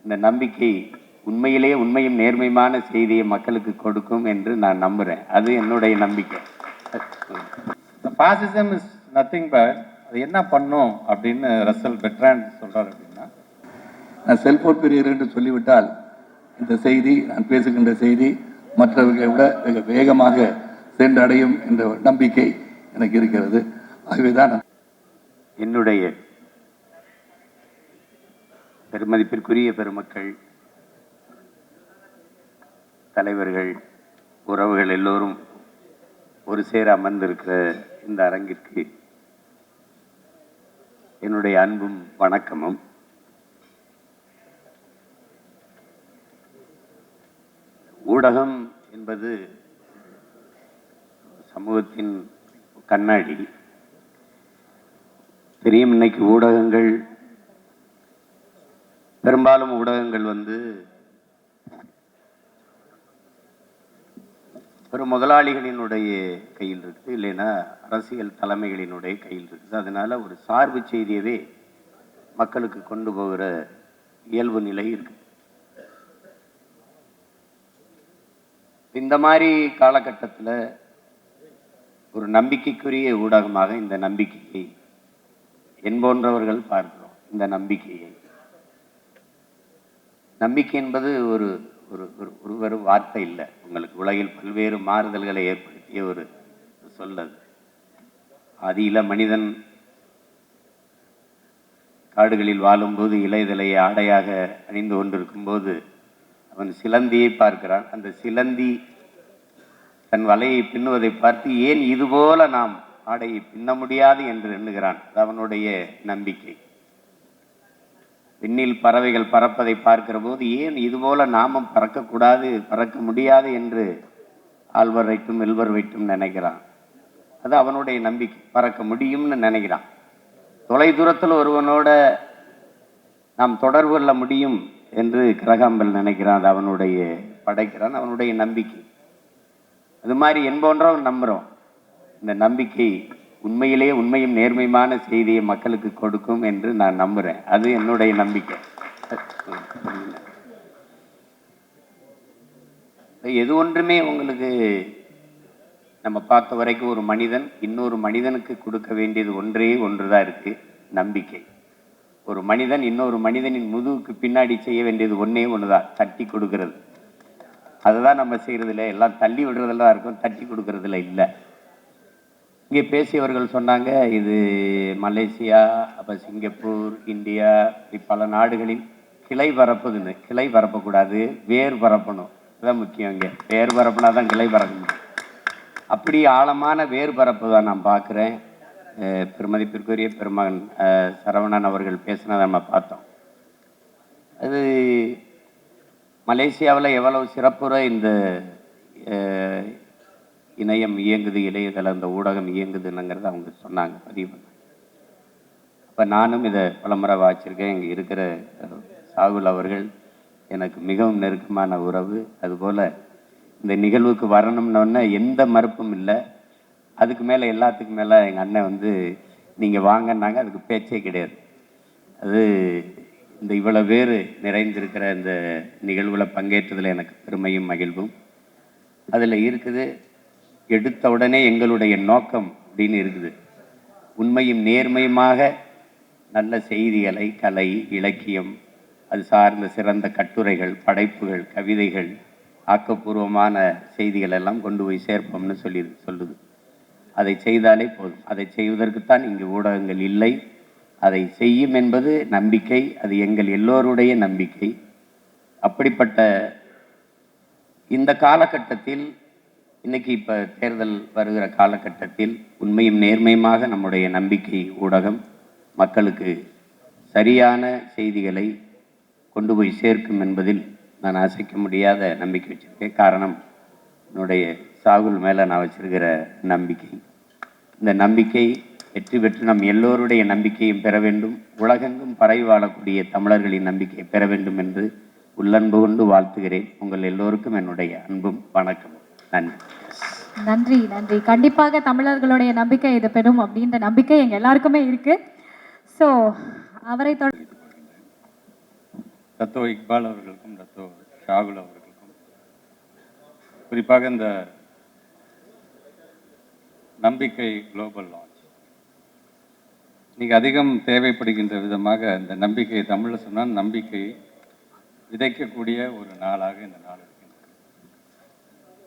இந்த நம்பிக்கை உண்மையிலே உண்மையும் நேர்மையான செய்தியை மக்களுக்கு கொடுக்கும் என்று நான் நம்புகிறேன். அது என்னுடைய நம்பிக்கை. ஃபாசிசம் இஸ் நத்திங் பட் அது என்ன பண்ணும் அப்படின்னு ரசல் பெட்ரான் சொல்கிறார் அப்படின்னா, நான் செல்போன் பிரியர் என்று சொல்லிவிட்டால் இந்த செய்தி, நான் பேசுகின்ற செய்தி மற்றவர்களை விட மிக வேகமாக சென்றடையும் என்ற நம்பிக்கை எனக்கு இருக்கிறது. ஆகவேதான் என்னுடைய பெருமதிப்பிற்குரிய பெருமக்கள், தலைவர்கள், உறவுகள் எல்லோரும் ஒரு சேர அமர்ந்திருக்கிற இந்த அரங்கிற்கு என்னுடைய அன்பும் வணக்கமும். ஊடகம் என்பது சமூகத்தின் கண்ணாடி. தெரியும், இன்னைக்கு ஊடகங்கள், பெரும்பாலும் ஊடகங்கள் ஒரு முதலாளிகளினுடைய கையில் இருக்குது, இல்லைன்னா அரசியல் தலைமைகளினுடைய கையில் இருக்குது. அதனால ஒரு சார்பு செய்தியவே மக்களுக்கு கொண்டு போகிற இயல்பு நிலை இருக்கு. இந்த மாதிரி காலகட்டத்தில் ஒரு நம்பிக்கைக்குரிய ஊடகமாக இந்த நம்பிக்கையை என்போன்றவர்கள் பார்க்கிறோம். இந்த நம்பிக்கை என்பது ஒரு ஒரு வார்த்தை இல்லை. உங்களுக்கு உலகில் பல்வேறு மாறுதல்களை ஏற்படுத்திய ஒரு சொல்லது. ஆதியில மனிதன் காடுகளில் வாழும்போது இலைதலையை ஆடையாக அணிந்து கொண்டிருக்கும் போது அவன் சிலந்தியை பார்க்கிறான். அந்த சிலந்தி தன் வலையை பின்னுவதை பார்த்து ஏன் இதுபோல நாம் ஆடையை பின்ன முடியாது என்று எண்ணுகிறான். அது அவனுடைய நம்பிக்கை. விண்ணில் பறவைகள் பறப்பதை பார்க்கிற போது ஏன் இதுபோல நாமும் பறக்கக்கூடாது, பறக்க முடியாது என்று ஆழ்வர் வைட்டும் எல்வர் வைட்டும் நினைக்கிறான். அது அவனுடைய நம்பிக்கை. பறக்க முடியும்னு நினைக்கிறான். தொலை தூரத்தில் ஒருவனோட நாம் தொடர்பு கொள்ள முடியும் என்று கிரகாம்பல் நினைக்கிறான். அது அவனுடைய படைக்கிறான், அவனுடைய நம்பிக்கை. அது மாதிரி என்போன்றவன் நம்புகிறோம். இந்த நம்பிக்கை உண்மையிலே உண்மையும் நேர்மையான செய்தியை மக்களுக்கு கொடுக்கும் என்று நான் நம்புகிறேன். அது என்னுடைய நம்பிக்கை. எது ஒன்றுமே உங்களுக்கு நம்ம பார்த்த வரைக்கும் ஒரு மனிதன் இன்னொரு மனிதனுக்கு கொடுக்க வேண்டியது ஒன்றே ஒன்றுதான் இருக்கு, நம்பிக்கை. ஒரு மனிதன் இன்னொரு மனிதனின் முதுகுக்கு பின்னாடி செய்ய வேண்டியது ஒன்றே ஒன்றுதான், தட்டி கொடுக்கறது. அதுதான் நம்ம செய்யறதில்ல. எல்லாம் தள்ளி விடுறதெல்லாம் இருக்கும், தட்டி கொடுக்கறதுல இல்லை. இங்கே பேசியவர்கள் சொன்னாங்க, இது மலேசியா, அப்போ சிங்கப்பூர், இந்தியா, இப்படி பல நாடுகளில் கிளை பரப்புதுன்னு. கிளை பரப்பக்கூடாது, வேர் பரப்பணும். அதுதான் முக்கியம். இங்கே வேர் பரப்புனா தான் கிளை பரப்ப முடியும். அப்படி ஆழமான வேர் பரப்பு தான் நான் பார்க்குறேன். பெருமதிப்பிற்குரிய பெருமகன் சரவணன் அவர்கள் பேசினதை நம்ம பார்த்தோம். அது மலேசியாவில் எவ்வளவு சிறப்புற இந்த இணையம் இயங்குது, இளையதளம், இந்த ஊடகம் இயங்குதுங்கிறத அவங்க சொன்னாங்க, பதிவு பண்ணாங்க. அப்போ நானும் இதை பலமுறை வாச்சிருக்கேன். இங்கே இருக்கிற சாகுல் அவர்கள் எனக்கு மிகவும் நெருக்கமான உறவு. அதுபோல் இந்த நிகழ்வுக்கு வரணும்னோடனே எந்த மறுப்பும் இல்லை. அதுக்கு மேலே எல்லாத்துக்கும் மேலே எங்கள் அண்ணன் நீங்கள் வாங்கினாங்க, அதுக்கு பேச்சே கிடையாது. அது இந்த இவ்வளோ பேர் நிறைந்திருக்கிற இந்த நிகழ்வில் பங்கேற்றதில் எனக்கு பெருமையும் மகிழ்வும் அதில் இருக்குது. எடுத்த உடனே எங்களுடைய நோக்கம் அப்படின்னு இருக்குது. உண்மையும் நேர்மையுமாக நல்ல செய்திகளை, கலை, இலக்கியம், அது சார்ந்த சிறந்த கட்டுரைகள், படைப்புகள், கவிதைகள், ஆக்கப்பூர்வமான செய்திகள் எல்லாம் கொண்டு போய் சேர்ப்போம்னு சொல்லுது. அதை செய்தாலே போதும். அதை செய்வதற்குத்தான் இங்கு ஊடகங்கள் இல்லை. அதை செய்யும் என்பது நம்பிக்கை. அது எங்கள் எல்லோருடைய நம்பிக்கை. அப்படிப்பட்ட இந்த காலகட்டத்தில், இன்னைக்கு இப்போ தேர்தல் வருகிற காலகட்டத்தில் உண்மையும் நேர்மையுமாக நம்முடைய நம்பிக்கை ஊடகம் மக்களுக்கு சரியான செய்திகளை கொண்டு போய் சேர்க்கும் என்பதில் நான் அசைக்க முடியாத நம்பிக்கை வச்சிருக்கேன். காரணம், என்னுடைய சாகுல் மேலே நான் வச்சிருக்கிற நம்பிக்கை. இந்த நம்பிக்கை வெற்றி பெற்று நம் எல்லோருடைய நம்பிக்கையும் பெற வேண்டும். உலகெங்கும் பரவி வாழக்கூடிய தமிழர்களின் நம்பிக்கையை பெற வேண்டும் என்று உள்ளன்பு கொண்டு வாழ்த்துகிறேன். உங்கள் எல்லோருக்கும் என்னுடைய அன்பும் வணக்கம். நன்றி. நன்றி நன்றி. கண்டிப்பாக தமிழர்களுடைய நம்பிக்கை இது பெறும் அப்படின்ற நம்பிக்கை எங்கள் எல்லாருக்குமே இருக்கு. ஸோ அவரை தத்தோ இக்பால் அவர்களுக்கும் தத்தோ ஷாகுல் அவர்களுக்கும், குறிப்பாக இந்த நம்பிக்கை குளோபல் லான்ச் இன்னைக்கு அதிகம் தேவைப்படுகின்ற விதமாக, இந்த நம்பிக்கை தமிழில் சொன்னால் நம்பிக்கை விதைக்கக்கூடிய ஒரு நாளாக இந்த நாள் இருக்கின்றது.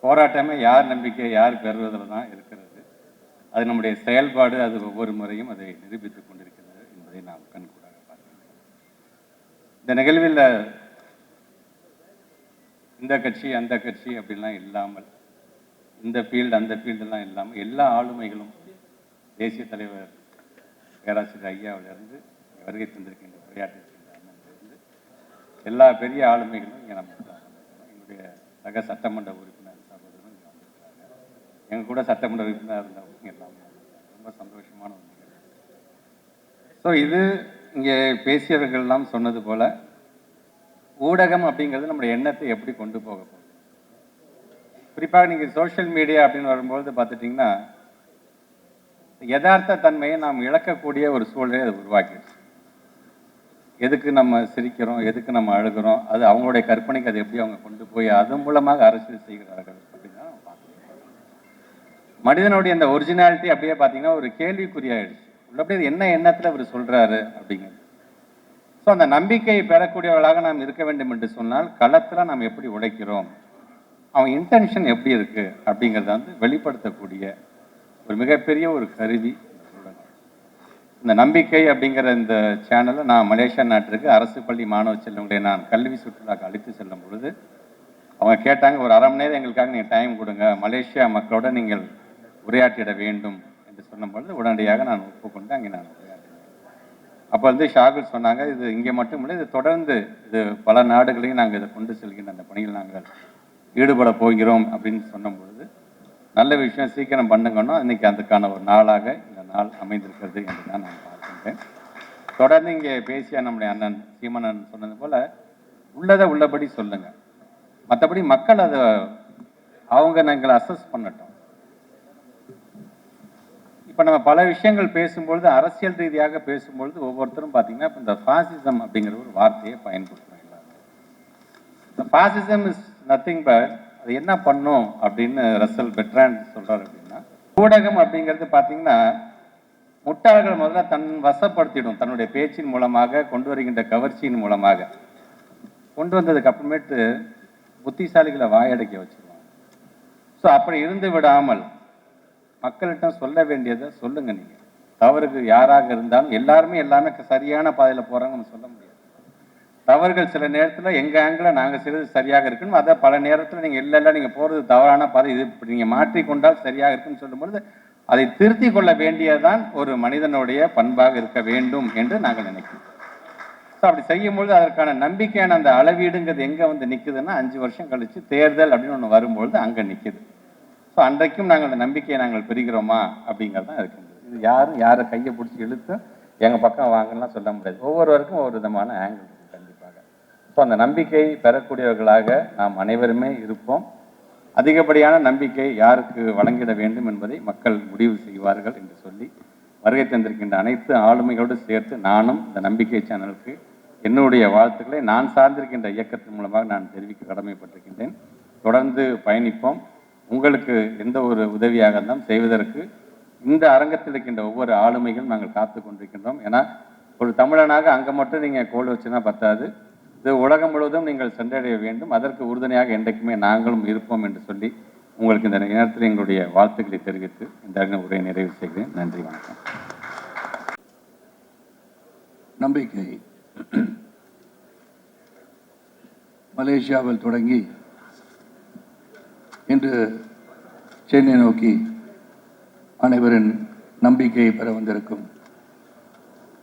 போராட்டமே யார் நம்பிக்கை யார் பெறுவதில் தான் இருக்கிறது. அது நம்முடைய செயல்பாடு, அது ஒவ்வொரு முறையும் அதை நிரூபித்துக் கொண்டிருக்கிறது என்பதை நாம் கண்கூடாக பார்க்கிறோம். இந்த நிகழ்வில் இந்த கட்சி அந்த கட்சி அப்படின்லாம் இல்லாமல், இந்த ஃபீல்டு அந்த ஃபீல்டெல்லாம் இல்லாமல் எல்லா ஆளுமைகளும், தேசிய தலைவர் பேராசிரியர் ஐயாவிலிருந்து வருகை தந்திருக்கின்ற உரையாற்றிருக்கின்ற அண்ணனிலிருந்து எல்லா பெரிய ஆளுமைகளும் இங்கே நம்ம எங்களுடைய சக சட்டமன்ற உறுப்பினர் சகோதரரும் இங்கே வந்திருக்கிறாங்க. எங்கள் கூட சட்டமன்ற உறுப்பினர் இருந்தவங்க எல்லாமே ரொம்ப சந்தோஷமான ஒரு நிகழ்வு. ஸோ இது இங்கே பேசியவர்கள்லாம் சொன்னது போல் ஊடகம் அப்படிங்கிறது நம்முடைய எண்ணத்தை எப்படி கொண்டு போக போகுது. குறிப்பாக நீங்கள் சோஷியல் மீடியா அப்படின்னு வரும்பொழுது பார்த்துட்டிங்கன்னா யதார்த்த தன்மையை நாம் இழக்கக்கூடிய ஒரு சூழலை அது உருவாக்கிடுச்சு. எதுக்கு நம்ம சிரிக்கிறோம், எதுக்கு நம்ம அழுகிறோம், அது அவங்களுடைய கற்பனைக்கு அது எப்படி அவங்க கொண்டு போய் அதன் மூலமாக அரசியல் செய்கிறார்கள் அப்படின்னா மனிதனுடைய அந்த ஒரிஜினாலிட்டி அப்படியே பார்த்தீங்கன்னா ஒரு கேள்விக்குறியாயிடுச்சு. உள்ளபடி என்ன எண்ணத்தில் அவர் சொல்கிறாரு அப்படிங்கிறது. ஸோ அந்த நம்பிக்கையை பெறக்கூடியவர்களாக நாம் இருக்க வேண்டும் என்று சொன்னால் களத்தில் நாம் எப்படி உழைக்கிறோம், அவன் இன்டென்ஷன் எப்படி இருக்குது அப்படிங்கிறத வந்து வெளிப்படுத்தக்கூடிய ஒரு மிகப்பெரிய ஒரு கருவி இந்த நம்பிக்கை அப்படிங்கிற இந்த சேனலை நான் மலேசியா நாட்டிற்கு அரசு பள்ளி மாணவ செல்வங்களை நான் கல்வி சுற்றுலாக்கு அழைத்து செல்லும் பொழுது அவங்க கேட்டாங்க, ஒரு அரை மணி நேரம் எங்களுக்காக நீங்கள் டைம் கொடுங்க, மலேசியா மக்களோட நீங்கள் உரையாற்றிட வேண்டும் என்று சொன்னபொழுது உடனடியாக நான் ஒப்புக்கொண்டு அங்கே நான் உரையாற்றினேன். அப்போ வந்து ஷாகுல் சொன்னாங்க, இது இங்கே மட்டும் இல்லை, இது தொடர்ந்து இது பல நாடுகளையும் நாங்கள் இதை கொண்டு செல்கின்ற அந்த பணியில் நாங்கள் ஈடுபட போகிறோம் அப்படின்னு சொன்ன பொழுது நல்ல விஷயம், சீக்கிரம் பண்ணுங்கன்னா இன்னைக்கு அதுக்கான ஒரு நாளாக இந்த நாள் அமைந்திருக்கிறது என்று தான் நான் பார்க்கின்றேன். தொடர்ந்து இங்கே பேசிய நம்முடைய அண்ணன் சீமானன் சொன்னது போல உள்ளதை உள்ளபடி சொல்லுங்க, மற்றபடி மக்கள் அதை அவங்க நாங்கள் அசஸ் பண்ணட்டும். இப்போ நம்ம பல விஷயங்கள் பேசும்பொழுது அரசியல் ரீதியாக பேசும்பொழுது ஒவ்வொருத்தரும் பார்த்தீங்கன்னா இப்போ இந்த ஃபாசிசம் அப்படிங்கிற ஒரு வார்த்தையை பயன்படுத்துறாங்க. இந்த ஃபாசிசம் இஸ் நத்திங் பட் அது என்ன பண்ணும் அப்படின்னு ரசல் பெட்ரான் சொல்றாரு அப்படின்னா, ஊடகம் அப்படிங்கிறது பார்த்தீங்கன்னா முட்டாள்கள் முதல்ல தன் வசப்படுத்திடும், தன்னுடைய பேச்சின் மூலமாக கொண்டு வருகின்ற கவர்ச்சியின் மூலமாக கொண்டு வந்ததுக்கு அப்புறமேட்டு புத்திசாலிகளை வாயடைக்க வச்சிருவாங்க. ஸோ அப்படி இருந்து விடாமல் மக்கள்கிட்ட சொல்ல வேண்டியதை சொல்லுங்க. நீங்க தவறுக்கு யாராக இருந்தாலும் எல்லாமே சரியான பாதையில் போறாங்க நம்ம சொல்ல முடியாது. தவறுகள் சில நேரத்தில் எங்கள் ஆங்கிளில் நாங்கள் செய்வது சரியாக இருக்கணும், அதை பல நேரத்தில் நீங்கள் இல்லை நீங்கள் போகிறது தவறான பாதை, இது இப்படி நீங்கள் மாற்றிக்கொண்டால் சரியாக இருக்குன்னு சொல்லும்பொழுது அதை திருத்தி கொள்ள வேண்டியதுதான் ஒரு மனிதனுடைய பண்பாக இருக்க வேண்டும் என்று நாங்கள் நினைக்கிறோம். ஸோ அப்படி செய்யும்பொழுது அதற்கான நம்பிக்கையான அந்த அளவீடுங்கிறது எங்கே வந்து நிற்குதுன்னா 5 வருஷம் கழித்து தேர்தல் அப்படின்னு ஒன்று வரும்பொழுது அங்கே நிற்குது. ஸோ அன்றைக்கும் நாங்கள் அந்த நம்பிக்கையை நாங்கள் பெறுகிறோமா அப்படிங்கிறது தான் இருக்குது. இது யாரும் யாரை கையை பிடிச்சி இழுத்து எங்கள் பக்கம் வாங்கலாம் சொல்ல முடியாது. ஒவ்வொருவருக்கும் ஒவ்வொரு விதமான ஆங்கிள். ஸோ அந்த நம்பிக்கை பெறக்கூடியவர்களாக நாம் அனைவருமே இருப்போம். அதிகப்படியான நம்பிக்கை யாருக்கு வழங்கிட வேண்டும் என்பதை மக்கள் முடிவு செய்வார்கள் என்று சொல்லி வருகை தந்திருக்கின்ற அனைத்து ஆளுமைகளோடு சேர்த்து நானும் இந்த நம்பிக்கை சேனலுக்கு என்னுடைய வாழ்த்துக்களை நான் சார்ந்திருக்கின்ற இயக்கத்தின் மூலமாக நான் தெரிவிக்க கடமைப்பட்டிருக்கின்றேன். தொடர்ந்து பயணிப்போம். உங்களுக்கு எந்த ஒரு உதவியாக இருந்தாலும் செய்வதற்கு இந்த அரங்கத்தில் இருக்கின்ற ஒவ்வொரு ஆளுமைகளும் நாங்கள் காத்து கொண்டிருக்கின்றோம். ஏன்னா ஒரு தமிழனாக அங்கே மட்டும் நீங்கள் கோல் வச்சுன்னா பத்தாது, இது உலகம் முழுவதும் நீங்கள் சென்றடைய வேண்டும். அதற்கு உறுதுணையாக என்றைக்குமே நாங்களும் இருப்போம் என்று சொல்லி உங்களுக்கு இந்த நேரத்தில் எங்களுடைய வாழ்த்துக்களை தெரிவித்து இந்த உரையை நிறைவு செய்கிறேன். நன்றி, வணக்கம். நம்பிக்கை மலேசியாவில் தொடங்கி இன்று சென்னை நோக்கி அனைவரின் நம்பிக்கையை பெற வந்திருக்கும்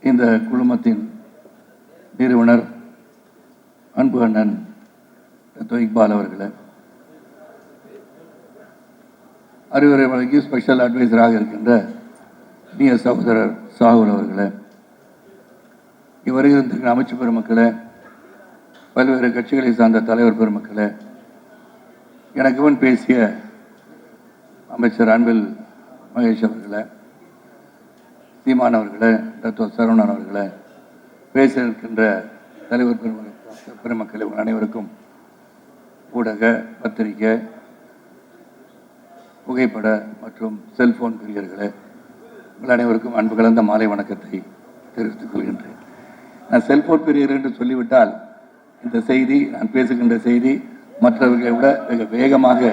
இந்த குழுமத்தின் நிறுவனர் அன்பு அண்ணன் இக்பால் அவர்களை, அறிவுரை வழங்கி ஸ்பெஷல் அட்வைசராக இருக்கின்ற இனிய சகோதரர் சாகுல் அவர்களை, இவ்வருகிற அமைச்சு பெருமக்களை, பல்வேறு கட்சிகளை சார்ந்த தலைவர் பெருமக்களை, எனக்கு முன் பேசிய அமைச்சர் அன்பில் மகேஷ் அவர்களை, சீமான் அவர்களை, டாக்டர் சரவணன் அவர்களை, பேச இருக்கின்ற தலைவர் பெருமக்கள் பெருமக்களை உங்கள் அனைவருக்கும் ஊடக, பத்திரிகை, புகைப்பட மற்றும் செல்போன் பிரியர்களே, உங்கள் அனைவருக்கும் அன்பு கலந்த மாலை வணக்கத்தை தெரிவித்துக் கொள்கின்றேன். நான் செல்போன் பிரியர் என்று சொல்லிவிட்டால் இந்த செய்தி, நான் பேசுகின்ற செய்தி மற்றவர்களை விட மிக வேகமாக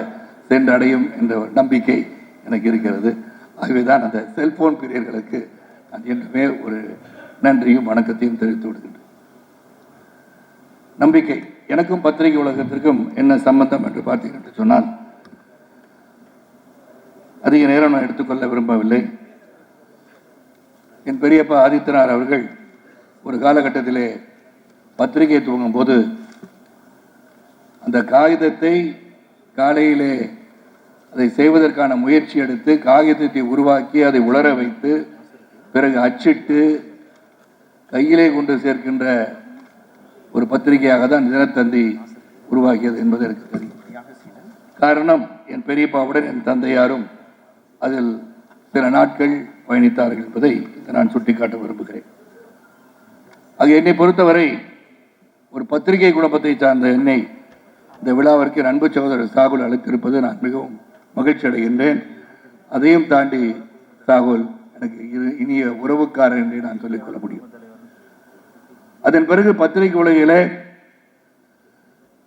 சென்றடையும் என்ற ஒரு நம்பிக்கை எனக்கு இருக்கிறது. ஆகவேதான் அந்த செல்போன் பிரியர்களுக்கு நான் என்றுமே ஒரு நன்றியும் வணக்கத்தையும் தெரிவித்து விடுகின்றேன். நம்பிக்கை, எனக்கும் பத்திரிகை உலகத்திற்கும் என்ன சம்பந்தம் என்று பார்த்தீர்கள் என்று சொன்னால், அதிக நேரம் நான் எடுத்துக்கொள்ள விரும்பவில்லை. என் பெரியப்பா ஆதித்தனார் அவர்கள் ஒரு காலகட்டத்திலே பத்திரிகை துவங்கும் போது அந்த காகிதத்தை காலையிலே அதை செய்வதற்கான முயற்சி எடுத்து காகிதத்தை உருவாக்கி அதை உலர வைத்து பிறகு அச்சிட்டு கையிலே கொண்டு சேர்க்கின்ற ஒரு பத்திரிகையாக தான் தினத்தந்தி உருவாக்கியது என்பது எனக்கு தெரியும். காரணம், என் பெரியப்பாவுடன் என் தந்தையாரும் அதில் சில நாட்கள் பயணித்தார்கள் என்பதை நான் சுட்டிக்காட்ட விரும்புகிறேன். ஆக என்னை பொறுத்தவரை ஒரு பத்திரிகை குடும்பத்தை சார்ந்த என்னை இந்த விழாவிற்கு என் அன்பு சகோதரர் சாகுல் அழைத்திருப்பது நான் மிகவும் மகிழ்ச்சி அடைகின்றேன். அதையும் தாண்டி சாகுல் எனக்கு இனிய உறவுக்காரர் என்று நான் சொல்லிக்கொள்ள முடியும். அதன் பிறகு பத்திரிகை உலகிலே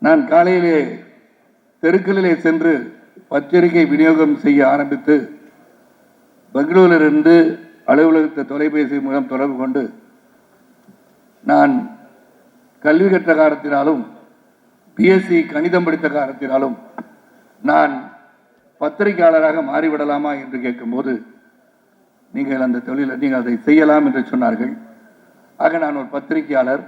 நான் காலையிலே தெருக்களிலே சென்று பத்திரிகை விநியோகம் செய்ய ஆரம்பித்து பெங்களூரிலிருந்து அலுவலகத்தை தொலைபேசி மூலம் தொடர்பு கொண்டு நான் கல்வி கற்ற காரணத்தினாலும் பிஎஸ்சி கணிதம் படித்த காரணத்தினாலும் நான் பத்திரிகையாளராக மாறிவிடலாமா என்று கேட்கும்போது, நீங்கள் அந்த தொழிலை நீங்கள் அதை செய்யலாம் என்று சொன்னார்கள். ஆக நான் ஒரு பத்திரிகையாளர்,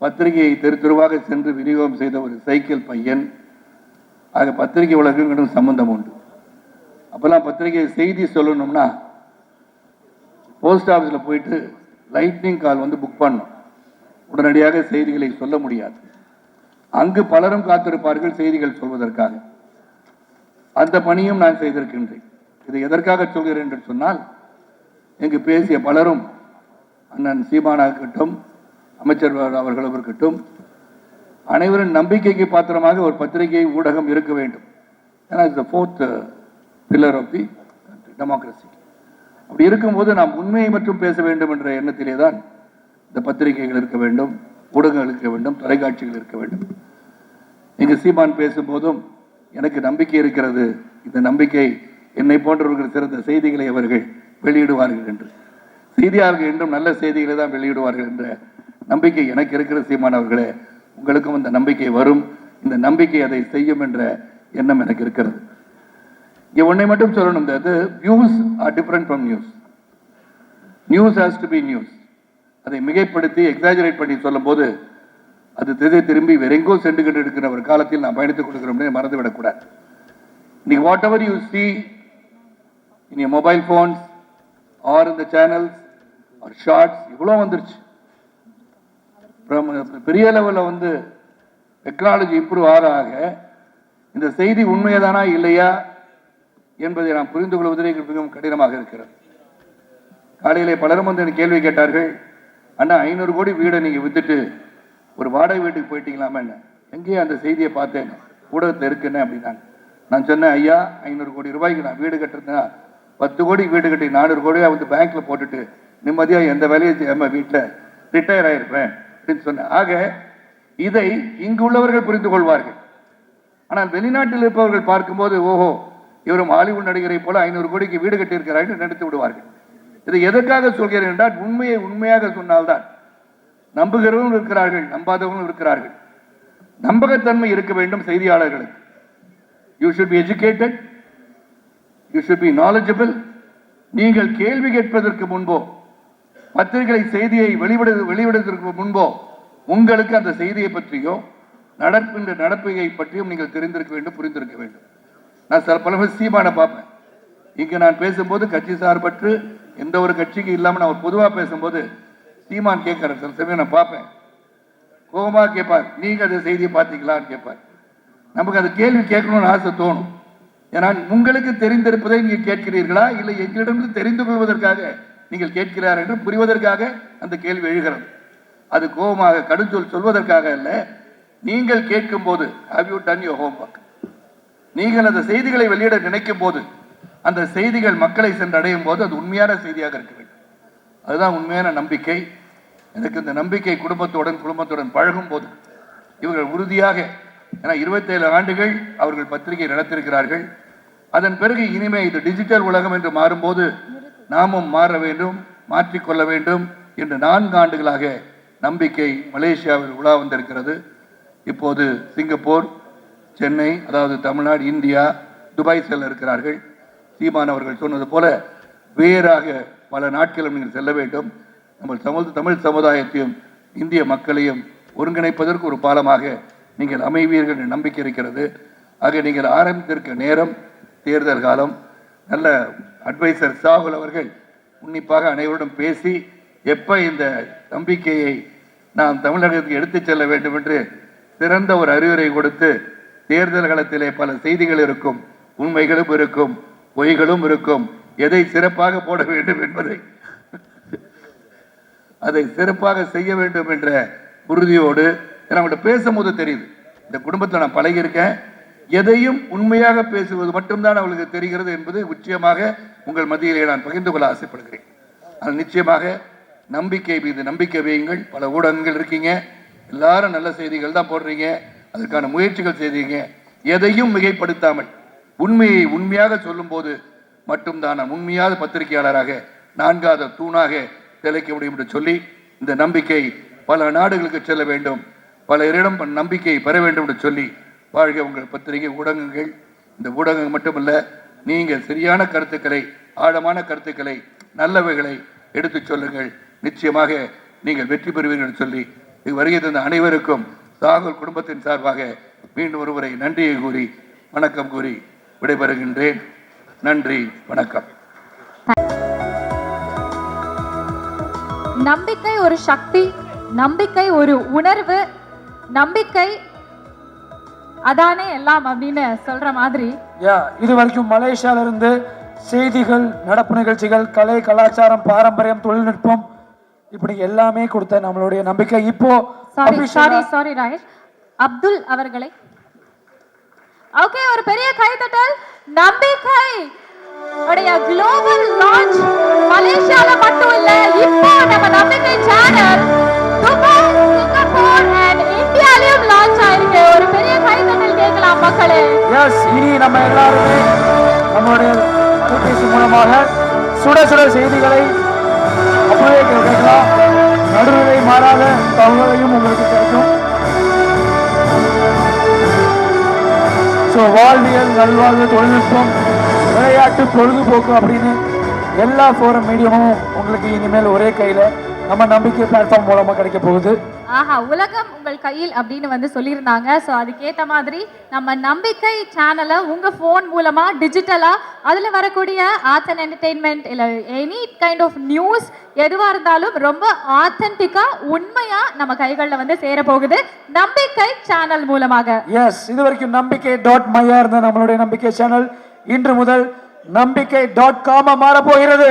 பத்திரிகையை தெரு தெருவாக சென்று விநியோகம் செய்த ஒரு சைக்கிள் பையன். ஆக பத்திரிகை உலகம் சம்பந்தம் உண்டு. அப்போல்லாம் பத்திரிகை செய்தி சொல்லணும்னா போஸ்ட் ஆஃபீஸில் போயிட்டு லைட்னிங் கால் வந்து புக் பண்ணோம். உடனடியாக செய்திகளை சொல்ல முடியாது. அங்கு பலரும் காத்திருப்பார்கள் செய்திகள் சொல்வதற்காக. அந்த பணியும் நான் செய்திருக்கின்றேன். இதை எதற்காக சொல்கிறேன் என்று சொன்னால், இங்கு பேசிய பலரும், அண்ணன் சீமானா இருக்கட்டும், அமைச்சர் அவர்களும் இருக்கட்டும், அனைவரும் நம்பிக்கைக்கு பாத்திரமாக ஒரு பத்திரிகை ஊடகம் இருக்க வேண்டும். ஏன்னா it's fourth pillar of the democracy. அப்படி இருக்கும்போது நாம் உண்மையை மட்டும் பேச வேண்டும் என்ற எண்ணத்திலே தான் இந்த பத்திரிகைகள் இருக்க வேண்டும், ஊடகங்கள் இருக்க வேண்டும், தொலைக்காட்சிகள் இருக்க வேண்டும். இங்கு சீமான் பேசும்போதும் எனக்கு நம்பிக்கை இருக்கிறது. இந்த நம்பிக்கை என்னை போன்றவர்கள் சிறந்த செய்திகளை அவர்கள் வெளியிடுவார்கள் என்று, செய்தியாளர்கள் என்றும் நல்ல செய்திகளை தான் வெளியிடுவார்கள் என்ற நம்பிக்கை எனக்கு இருக்கிற சீமான் அவர்களே, உங்களுக்கும் இந்த நம்பிக்கை வரும். இந்த நம்பிக்கை அதை செய்யும் என்ற எண்ணம் எனக்கு இருக்கிறது. இங்கே ஒன்றை மட்டும் சொல்லணும், views are different from news. News has to be news. அதை மிகைப்படுத்தி எக்ஸாஜரேட் பண்ணி சொல்லும் போது அது திசை திரும்பி வேறெங்கோ சென்று கொண்டு இருக்கிற ஒரு காலத்தில் நாம் பயணித்துக் கொடுக்கிறோம்னே மறந்துவிடக்கூடாது. இன்னைக்கு what ever you see in your mobile phones or in the channels or shorts, இவ்வளோ வந்துருச்சு. பெரிய லெவலில் வந்து டெக்னாலஜி இம்ப்ரூவ் ஆக இந்த செய்தி உண்மையதானா இல்லையா என்பதை நாம் புரிந்து கொள்வதே மிகவும் கடினமாக இருக்கிறது. காலையிலே பலரும் வந்து எனக்கு கேள்வி கேட்டார்கள், அண்ணா 500 கோடி வீடை நீங்கள் வித்துட்டு ஒரு வாடகை வீட்டுக்கு போயிட்டீங்களாமா? என்ன எங்கேயும் அந்த செய்தியை பார்த்தேன், ஊடகத்தில் இருக்குன்னு அப்படின்னாங்க. நான் சொன்னேன், ஐயா 500 கோடி ரூபாய்க்கு நான் வீடு கட்டுறேன்னா 10 கோடி வீடு கட்டி 400 கோடியாக வந்து பேங்க்ல போட்டுட்டு நிம்மதியாக எந்த வேலையை செய்யாம வீட்டில் ரிட்டையர் ஆகிருப்பேன் அப்படின்னு சொன்னேன். ஆக இதை இங்கு உள்ளவர்கள் புரிந்து கொள்வார்கள். ஆனால் வெளிநாட்டில் இருப்பவர்கள் பார்க்கும்போது, ஓஹோ இவரும் ஹாலிவுட் நடிகரை போல 500 கோடிக்கு வீடு கட்டியிருக்கிறார்கள் நினைத்து விடுவார்கள். இதை எதற்காக சொல்கிறேன் என்றால், உண்மையை உண்மையாக சொன்னால்தான் நம்புகிறவர்களும் இருக்கிறார்கள், நம்பாதவர்களும் இருக்கிறார்கள். நம்பகத்தன்மை இருக்க வேண்டும் செய்தியாளர்களுக்கு. You should be educated, you should be knowledgeable. நீங்கள் கேள்வி கேட்பதற்கு முன்போ, பத்திரிகை செய்தியை வெளிவிடுவதற்கு முன்போ உங்களுக்கு அந்த செய்தியை பற்றியோ நடக்கின்ற நடப்பையை பற்றியும் நீங்கள் தெரிந்திருக்க வேண்டும், புரிந்திருக்க வேண்டும். நான் சில பல சீமான பார்ப்பேன். இங்கு நான் பேசும்போது கட்சி சார்பற்று எந்த ஒரு கட்சிக்கு இல்லாமல் நான் பொதுவாக பேசும்போது சீமான் கேட்கிற சில சமயம் நான் பார்ப்பேன். கோபமாக கேட்பார், நீங்க அந்த செய்தியை பார்த்தீங்களான்னு கேட்பார். நமக்கு அந்த கேள்வி கேட்கணும்னு ஆசை தோணும். ஏன்னா உங்களுக்கு தெரிந்திருப்பதை நீங்கள் கேட்கிறீர்களா, இல்லை எங்களிடமிருந்து தெரிந்து கொள்வதற்காக நீங்கள் கேட்கிறார் என்று புரிவதற்காக அந்த கேள்வி எழுகிறது. அது கோபமாக கடுஞ்சொல் சொல்வதற்காக அல்ல. நீங்கள் கேட்கும் போது have you done your homework? நீங்கள் அந்த செய்திகளை வெளியிட நினைக்கும் போது, அந்த செய்திகள் மக்களை சென்றடையும் போது அது உண்மையான செய்தியாக இருக்க வேண்டும். அதுதான் உண்மையான நம்பிக்கை. எனக்கு இந்த நம்பிக்கை குடும்பத்துடன் பழகும் போது இவர்கள் உறுதியாக, ஏன்னா 27 ஆண்டுகள் அவர்கள் பத்திரிகை நடத்திருக்கிறார்கள். அதன் பிறகு இனிமே இது டிஜிட்டல் உலகம் என்று மாறும்போது நாமும் மாற வேண்டும், மாற்றிக்கொள்ள வேண்டும் என்று 4 ஆண்டுகளாக நம்பிக்கை மலேசியாவில் உலா வந்திருக்கிறது. இப்போது சிங்கப்பூர், சென்னை, அதாவது தமிழ்நாடு, இந்தியா, துபாய் செல்ல இருக்கிறார்கள். சீமான் அவர்கள் சொன்னது போல வேறாக பல நாட்களும் நீங்கள் செல்ல வேண்டும். நம்ம தமிழ் சமுதாயத்தையும் இந்திய மக்களையும் ஒருங்கிணைப்பதற்கு ஒரு பாலமாக நீங்கள் அமைவீர்கள் என்ற நம்பிக்கை இருக்கிறது. ஆக நீங்கள் ஆரம்பித்திருக்க நேரம் தேர்தல் காலம். நல்ல அட்வைசர் சாகுல் அவர்கள் உன்னிப்பாக அனைவருடன் பேசி எப்ப இந்த நம்பிக்கையை நாம் தமிழகத்துக்கு எடுத்துச் செல்ல வேண்டும் என்று சிறந்த ஒரு அறிவுரை கொடுத்து, தேர்தல் களத்திலே பல செய்திகள் இருக்கும், உண்மைகளும் இருக்கும், பொய்களும் இருக்கும், எதை சிறப்பாக போட வேண்டும் என்பதை அதை சிறப்பாக செய்ய வேண்டும் என்ற உறுதியோடு நம்மகிட்ட பேசும்போது தெரியுது. இந்த குடும்பத்தில் நான் பழகியிருக்கேன். எதையும் உண்மையாக பேசுவது மட்டும்தான் அவளுக்கு தெரிகிறது என்பது நிச்சயமாக உங்கள் மத்தியிலே நான் பகிர்ந்து கொள்ள ஆசைப்படுகிறேன். ஆனால் நிச்சயமாக நம்பிக்கை மீது நம்பிக்கை வையுங்கள். பல ஊடகங்கள் இருக்கீங்க, எல்லாரும் நல்ல செய்திகள் தான் போடுறீங்க, அதற்கான முயற்சிகள் செய்தீங்க. எதையும் மிகைப்படுத்தாமல் உண்மையை உண்மையாக சொல்லும் போது மட்டும்தான் நான் உண்மையாத பத்திரிகையாளராக 4வது தூணாக திளைக்க முடியும் என்று சொல்லி, இந்த நம்பிக்கை பல நாடுகளுக்கு செல்ல வேண்டும், பலரிடம் நம்பிக்கையை பெற வேண்டும் என்று சொல்லி, வாழ்க உங்கள் பத்திரிகை ஊடகங்கள். இந்த ஊடகங்கள் மட்டுமல்ல, நீங்கள் சரியான கருத்துக்களை, ஆழமான கருத்துக்களை, நல்லவைகளை எடுத்துச் சொல்லுங்கள். நிச்சயமாக நீங்கள் வெற்றி பெறுவீர்கள் என்று சொல்லி வருகை தந்த அனைவருக்கும் சாகுல் குடும்பத்தின் சார்பாக மீண்டும் ஒருமுறை நன்றியை கூறி வணக்கம் கூறி விடைபெறுகின்றேன். நன்றி, வணக்கம். நம்பிக்கை ஒரு சக்தி, நம்பிக்கை ஒரு உணர்வு, நம்பிக்கை அதானே எல்லாம் அப்படின்னு சொல்ற மாதிரி. இது வரைக்கும் மலேசியால இருந்து செய்திகள், நடப்பு நிகழ்ச்சிகள், கலை, கலாச்சாரம், பாரம்பரியம், தொழில்நுட்பம், இப்படி எல்லாமே கொடுத்த நம்மளுடைய நம்பிக்கை. இப்போ சாரி ராஜேஷ், அப்துல் அவர்களை ஓகே, ஒரு பெரிய கைதட்டல். நம்பிக்கை உடைய குளோபல் லான்ச் மலேசியால மட்டும் இல்ல, இப்போ நம்ம நம்பிக்கை சேனல் துபாய், சிங்கப்பூர் and இந்தியாலயும் லான்ச் ஆயிருக்கு. ஒரு பெரிய கைதட்டல் கேட்கலாம் மக்களே. எஸ், இனி நம்ம எல்லாருமே நம்மளுடைய தொலைபேசி மூலமாக சுட சுட செய்திகளை அப்படியே கேட்கலாம். நடுநிலை மாறாத தகவலையும் உங்களுக்கு கிடைக்கும். ஸோ வாழ்வியல், நல்வாழ்வு, தொழில்நுட்பம், விளையாட்டு, பொழுதுபோக்கு அப்படின்னு எல்லா ஃபோரம் மீடியமும் உங்களுக்கு இனிமேல் ஒரே கையில நம்ம நம்பிக்கை பிளாட்ஃபார்ம் மூலமா கிடைக்க போகுது. ஆஹா, உலகம் உங்கள் கையில் அப்படின்னு வந்து சொல்லியிருந்தாங்க. ஸோ அதுக்கேற்ற மாதிரி நம்ம நம்பிக்கை சேனலை உங்கள் ஃபோன் மூலமாக டிஜிட்டலாக அதில் வரக்கூடிய ஆர்ட்ஸ் அண்ட் என்டர்டெயின்மெண்ட் இல்லை எனி கைண்ட் ஆஃப் நியூஸ் எதுவாக இருந்தாலும் ரொம்ப ஆத்தென்டிக்காக உண்மையாக நம்ம கைகளில் வந்து சேர போகுது நம்பிக்கை சேனல் மூலமாக. எஸ், இது வரைக்கும் நம்பிக்கை.மையா இருந்த நம்மளுடைய நம்பிக்கை சேனல் இன்று முதல் நம்பிக்கை.com மாற போகிறது.